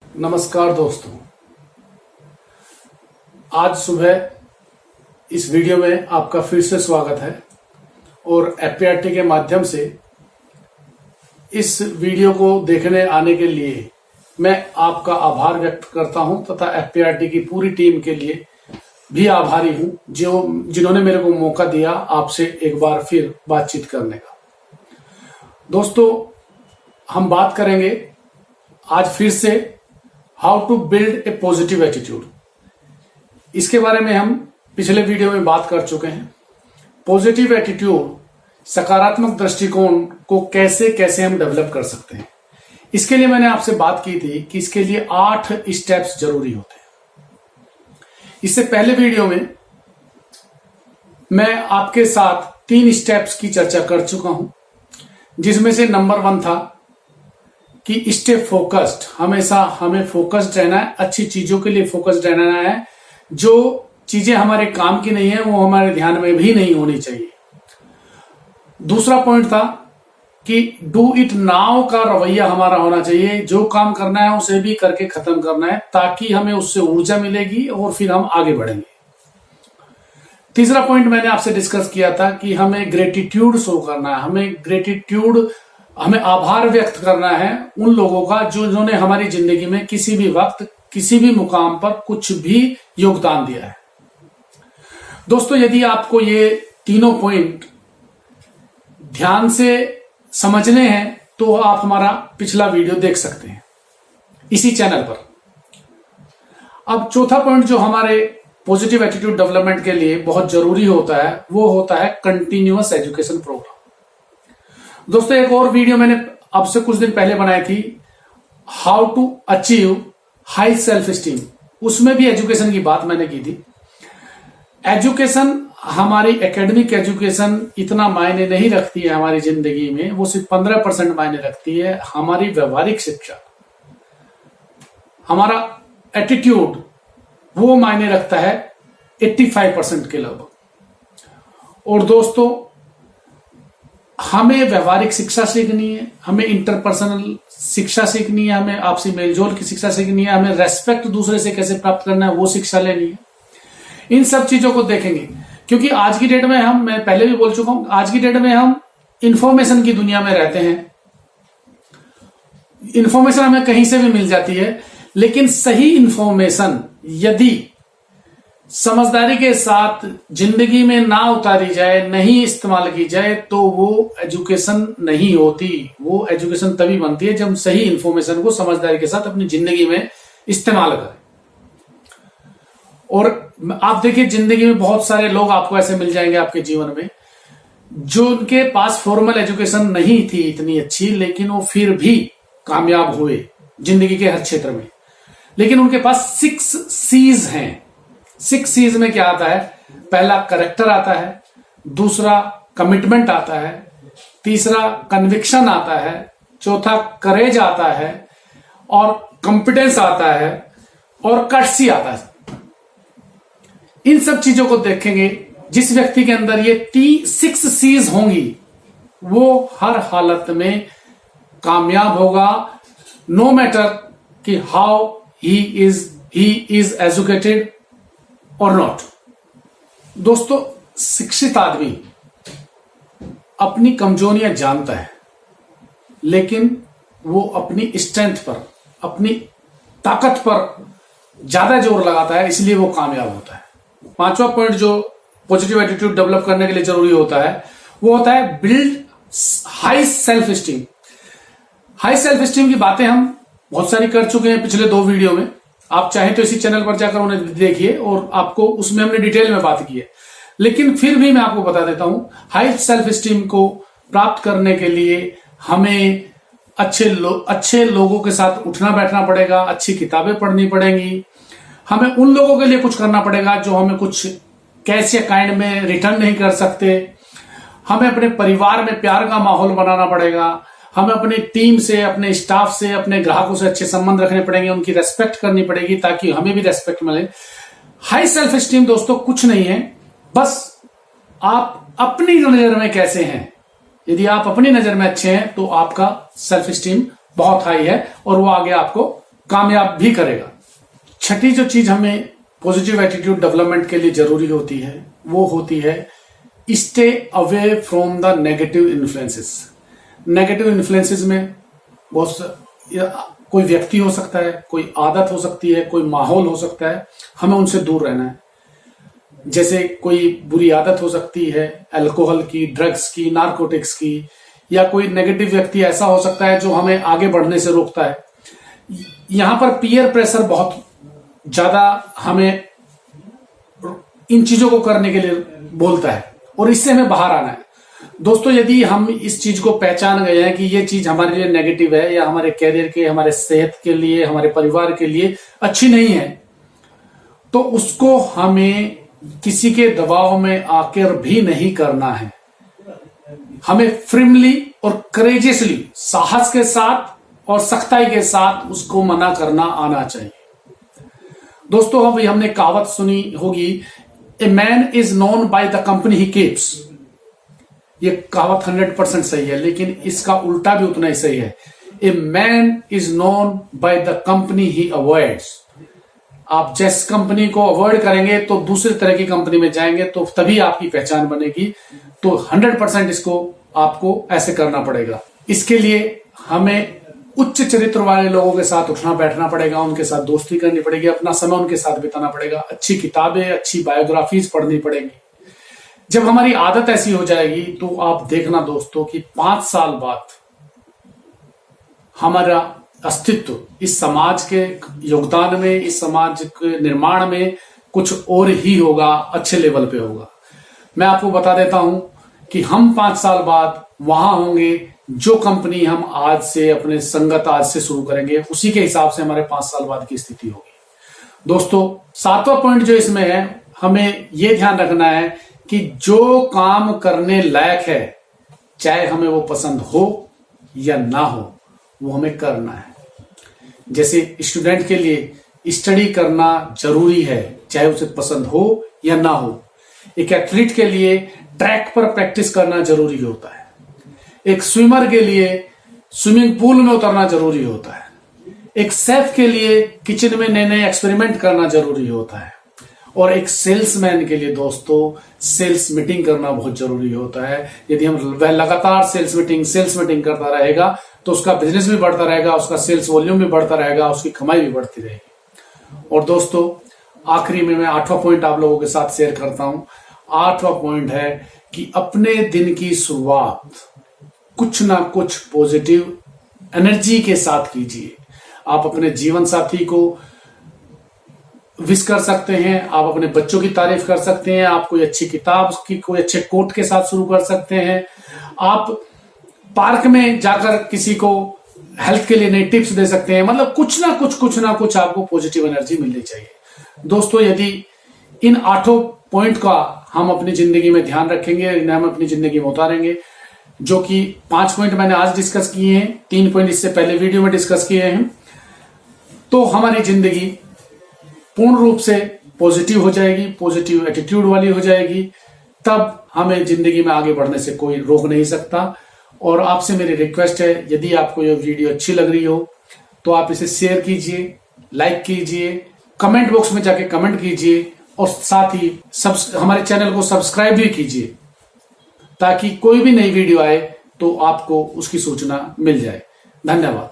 नमस्कार दोस्तों, आज सुबह इस वीडियो में आपका फिर से स्वागत है और एफपीआरटी के माध्यम से इस वीडियो को देखने आने के लिए मैं आपका आभार व्यक्त करता हूं तथा एफपीआरटी की पूरी टीम के लिए भी आभारी हूं जिन्होंने मेरे को मौका दिया आपसे एक बार फिर बातचीत करने का। दोस्तों, हम बात करेंगे आज फिर से how to build a positive attitude. इसके बारे में हम पिछले वीडियो में बात कर चुके हैं। पॉजिटिव एटीट्यूड, सकारात्मक दृष्टिकोण को कैसे कैसे हम डेवलप कर सकते हैं, इसके लिए मैंने आपसे बात की थी कि इसके लिए 8 स्टेप्स जरूरी होते हैं। इससे पहले वीडियो में मैं आपके साथ 3 स्टेप्स की चर्चा कर चुका हूं, जिसमें से नंबर 1 था कि स्टे फोकस्ड। हमेशा हमें फोकस्ड रहना है, अच्छी चीजों के लिए फोकस्ड रहना है। जो चीजें हमारे काम की नहीं है वो हमारे ध्यान में भी नहीं होनी चाहिए। दूसरा पॉइंट था कि डू इट नाउ का रवैया हमारा होना चाहिए। जो काम करना है उसे भी करके खत्म करना है, ताकि हमें उससे ऊर्जा मिलेगी और फिर हम आगे बढ़ेंगे। तीसरा पॉइंट मैंने आपसे डिस्कस किया था कि हमें ग्रेटिट्यूड शो करना है। हमें आभार व्यक्त करना है उन लोगों का जिन्होंने हमारी जिंदगी में किसी भी वक्त किसी भी मुकाम पर कुछ भी योगदान दिया है। दोस्तों, यदि आपको ये तीनों पॉइंट ध्यान से समझने हैं तो आप हमारा पिछला वीडियो देख सकते हैं इसी चैनल पर। अब चौथा पॉइंट जो हमारे पॉजिटिव एटीट्यूड डेवलपमेंट के लिए बहुत जरूरी होता है वो होता है कंटिन्यूअस एजुकेशन प्रोग्राम। दोस्तों, एक और वीडियो मैंने आपसे कुछ दिन पहले बनाई थी, how to achieve high self esteem. उसमें भी एजुकेशन की बात मैंने की थी। एजुकेशन, हमारी एकेडमिक एजुकेशन इतना मायने नहीं रखती है हमारी जिंदगी में, वो सिर्फ 15% मायने रखती है। हमारी व्यवहारिक शिक्षा, हमारा एटीट्यूड, वो मायने रखता है 85% के लगभग। और दोस्तों, हमें व्यवहारिक शिक्षा सीखनी है, हमें इंटरपर्सनल शिक्षा सीखनी है, हमें आपसी मेलजोल की शिक्षा सीखनी है, हमें रेस्पेक्ट दूसरे से कैसे प्राप्त करना है वो शिक्षा लेनी है। इन सब चीजों को देखेंगे, क्योंकि आज की डेट में मैं पहले भी बोल चुका हूं, आज की डेट में हम इंफॉर्मेशन की दुनिया में रहते हैं। इंफॉर्मेशन हमें कहीं से भी मिल जाती है, लेकिन सही इंफॉर्मेशन यदि समझदारी के साथ जिंदगी में ना उतारी जाए, नहीं इस्तेमाल की जाए, तो वो एजुकेशन नहीं होती। वो एजुकेशन तभी बनती है जब हम सही इंफॉर्मेशन को समझदारी के साथ अपनी जिंदगी में इस्तेमाल करें। और आप देखिए, जिंदगी में बहुत सारे लोग आपको ऐसे मिल जाएंगे आपके जीवन में, जो उनके पास फॉर्मल एजुकेशन नहीं थी इतनी अच्छी, लेकिन वो फिर भी कामयाब हुए जिंदगी के हर क्षेत्र में। लेकिन उनके पास 6 C's हैं। 6 C's में क्या आता है? पहला करेक्टर आता है, दूसरा कमिटमेंट आता है, तीसरा कन्विक्शन आता है, चौथा करेज आता है, और कॉम्पिटेंस आता है, और कर्टसी आता है। इन सब चीजों को देखेंगे। जिस व्यक्ति के अंदर ये 6 C's होंगी वो हर हालत में कामयाब होगा, नो मैटर कि हाउ ही इज एजुकेटेड और नॉट। दोस्तों, शिक्षित आदमी अपनी कमजोरियां जानता है, लेकिन वो अपनी स्ट्रेंथ पर, अपनी ताकत पर ज्यादा जोर लगाता है, इसलिए वो कामयाब होता है। 5वां पॉइंट जो पॉजिटिव एटीट्यूड डेवलप करने के लिए जरूरी होता है वो होता है build high self steam. High self steam की बातें हम बहुत सारी कर चुके हैं पिछले 2 वीडियो में। आप चाहे तो इसी चैनल पर जाकर उन्हें देखिए, और आपको उसमें हमने डिटेल में बात की है। लेकिन फिर भी मैं आपको बता देता हूं, हाई सेल्फ स्टीम को प्राप्त करने के लिए हमें अच्छे लोगों के साथ उठना बैठना पड़ेगा, अच्छी किताबें पढ़नी पड़ेंगी, हमें उन लोगों के लिए कुछ करना पड़ेगा जो हमें कुछ कैश या काइंड में रिटर्न नहीं कर सकते। हमें अपने परिवार में प्यार का माहौल बनाना पड़ेगा, हमें अपनी टीम से, अपने स्टाफ से, अपने ग्राहकों से अच्छे संबंध रखने पड़ेंगे, उनकी रेस्पेक्ट करनी पड़ेगी ताकि हमें भी रेस्पेक्ट मिले। हाई सेल्फ स्टीम दोस्तों कुछ नहीं है, बस आप अपनी नजर में कैसे हैं। यदि आप अपनी नजर में अच्छे हैं तो आपका सेल्फ स्टीम बहुत हाई है और वो आगे आपको कामयाब भी करेगा। छठी जो चीज हमें पॉजिटिव एटीट्यूड डेवलपमेंट के लिए जरूरी होती है वो होती है stay away from the negative influences. Negative influences में बहुत कोई व्यक्ति हो सकता है, कोई आदत हो सकती है, कोई माहौल हो सकता है, हमें उनसे दूर रहना है। जैसे कोई बुरी आदत हो सकती है अल्कोहल की, ड्रग्स की, नारकोटिक्स की, या कोई नेगेटिव व्यक्ति ऐसा हो सकता है जो हमें आगे बढ़ने से रोकता है। यहां पर पीयर प्रेशर बहुत ज्यादा हमें इन चीजों को करने के लिए बोलता है और इससे हमें बाहर आना है। दोस्तों, यदि हम इस चीज को पहचान गए हैं कि ये चीज हमारे लिए नेगेटिव है या हमारे कैरियर के, हमारे सेहत के लिए, हमारे परिवार के लिए अच्छी नहीं है, तो उसको हमें किसी के दबाव में आकर भी नहीं करना है। हमें फ्रीली और करेजियसली, साहस के साथ और सख्ताई के साथ उसको मना करना आना चाहिए। दोस्तों, अभी हमने कहावत सुनी होगी, a man is known by the company he keeps. ये कहावत 100% सही है, लेकिन इसका उल्टा भी उतना ही सही है। A man is known by the company he avoids. आप जिस कंपनी को अवॉइड करेंगे तो दूसरी तरह की कंपनी में जाएंगे, तो तभी आपकी पहचान बनेगी। तो 100% इसको आपको ऐसे करना पड़ेगा। इसके लिए हमें उच्च चरित्र वाले लोगों के साथ उठना बैठना पड़ेगा, उनके साथ दोस्ती करनी पड़ेगी, अपना समय उनके साथ बिताना पड़ेगा, अच्छी किताबें, अच्छी बायोग्राफीज पढ़नी पड़ेगी। जब हमारी आदत ऐसी हो जाएगी तो आप देखना दोस्तों कि 5 साल बाद हमारा अस्तित्व इस समाज के योगदान में, इस समाज के निर्माण में कुछ और ही होगा, अच्छे लेवल पे होगा। मैं आपको बता देता हूं कि हम 5 साल बाद वहां होंगे जो कंपनी हम आज से अपने संगत आज से शुरू करेंगे, उसी के हिसाब से हमारे 5 साल बाद की स्थिति होगी। दोस्तों, 7वां पॉइंट जो इसमें है, हमें यह ध्यान रखना है कि जो काम करने लायक है, चाहे हमें वो पसंद हो या ना हो, वो हमें करना है। जैसे स्टूडेंट के लिए स्टडी करना जरूरी है, चाहे उसे पसंद हो या ना हो। एक एथलीट के लिए ट्रैक पर प्रैक्टिस करना जरूरी होता है। एक स्विमर के लिए स्विमिंग पूल में उतरना जरूरी होता है। एक शेफ के लिए किचन में नए नए एक्सपेरिमेंट करना जरूरी होता है। और एक सेल्समैन के लिए दोस्तों सेल्स मीटिंग करना बहुत जरूरी होता है। यदि हम वह लगातार सेल्स मीटिंग करता रहेगा तो उसका बिजनेस भी बढ़ता रहेगा, उसका सेल्स वॉल्यूम भी बढ़ता रहेगा, उसकी कमाई भी बढ़ती रहेगी। और दोस्तों, आखिरी में मैं 8वां पॉइंट आप लोगों के साथ शेयर करता हूं। 8वां पॉइंट है कि अपने दिन की शुरुआत कुछ ना कुछ पॉजिटिव एनर्जी के साथ कीजिए। आप अपने जीवन साथी को विश कर सकते हैं, आप अपने बच्चों की तारीफ कर सकते हैं, आप कोई अच्छी किताब की कोई अच्छे कोट के साथ शुरू कर सकते हैं, आप पार्क में जाकर किसी को हेल्थ के लिए नई टिप्स दे सकते हैं। मतलब कुछ ना कुछ आपको पॉजिटिव एनर्जी मिलनी चाहिए। दोस्तों, यदि इन 8 पॉइंट का हम अपनी जिंदगी में ध्यान रखेंगे, इन्हें हम अपनी जिंदगी में उतारेंगे, जो कि 5 पॉइंट मैंने आज डिस्कस किए हैं, 3 पॉइंट इससे पहले वीडियो में डिस्कस किए हैं, तो हमारी जिंदगी पूर्ण रूप से पॉजिटिव हो जाएगी, पॉजिटिव एटीट्यूड वाली हो जाएगी। तब हमें जिंदगी में आगे बढ़ने से कोई रोक नहीं सकता। और आपसे मेरी रिक्वेस्ट है, यदि आपको यह वीडियो अच्छी लग रही हो तो आप इसे शेयर कीजिए, लाइक कीजिए, कमेंट बॉक्स में जाके कमेंट कीजिए और साथ ही हमारे चैनल को सब्सक्राइब भी कीजिए, ताकि कोई भी नई वीडियो आए तो आपको उसकी सूचना मिल जाए। धन्यवाद।